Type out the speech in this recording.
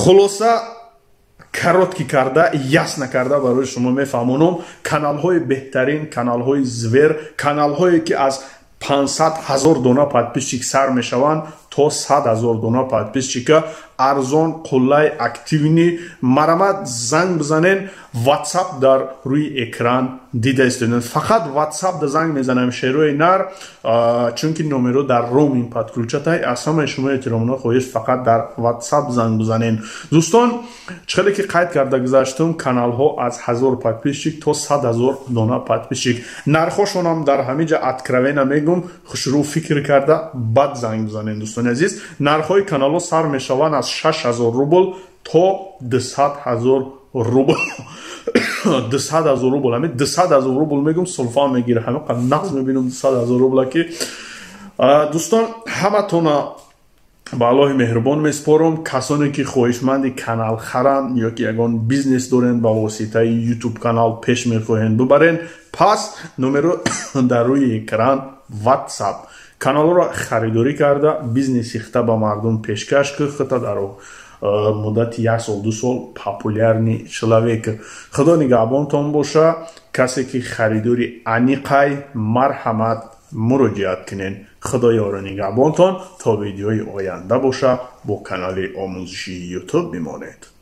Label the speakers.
Speaker 1: خلاصه коротки карда ясна карда барои шумо мефаҳмонам каналҳои беҳтарин, каналҳои звер, каналҳое ки аз 500,000 дона подписчик сар мешаванд то 100,000 дона подписчика арзон, қуллай, активни марамад занг бизанен WhatsApp дар рӯи экран дида истоден. Фақат WhatsApp да занг мезанам шерои нар чунки номеро дар роуминг подключатай аз ҳамаи шумо эҳтиромона хоҳиш фақат дар WhatsApp занг бизанен. Дӯстон, чиқаде ки қайд карда гузаштам каналҳо аз 1000 подписчик то 100,000 дона подписчик. Нархошонам дар ҳамиҷа откровена мегум, хушрӯ фикр карда бад занг бизанен. Дӯстони азиз, нархҳои каналҳо сар мешаванд аз 6,000 рубл то 200,000 рубл. 200,000 рубл, ҳамин 200,000 рубл мегум сулфа мегира, ҳамин қад нағз мебинам 200,000 рубл ки дӯстон ҳаматона ба Аллоҳи меҳрубон меспорам. Касоне ки хоҳишманди канал харанд ё ки ягон бизнес дорен ба воситаи YouTube канал пеш мехоҳанд бибарен, пас номеро дар рӯи экран WhatsApp каналро харидорӣ карда бизнес ихта ба мардум пешкаш кӯхта дар муддати 1 сол 2 сол популярни человек. Худо нигаҳбонтон боша. Касе ки харидори аниқай марҳамат муроҷиат кунен. Худо ёро нигаҳбонтон то видеои оянда боша. Бо канали омӯзиши YouTube бимонед.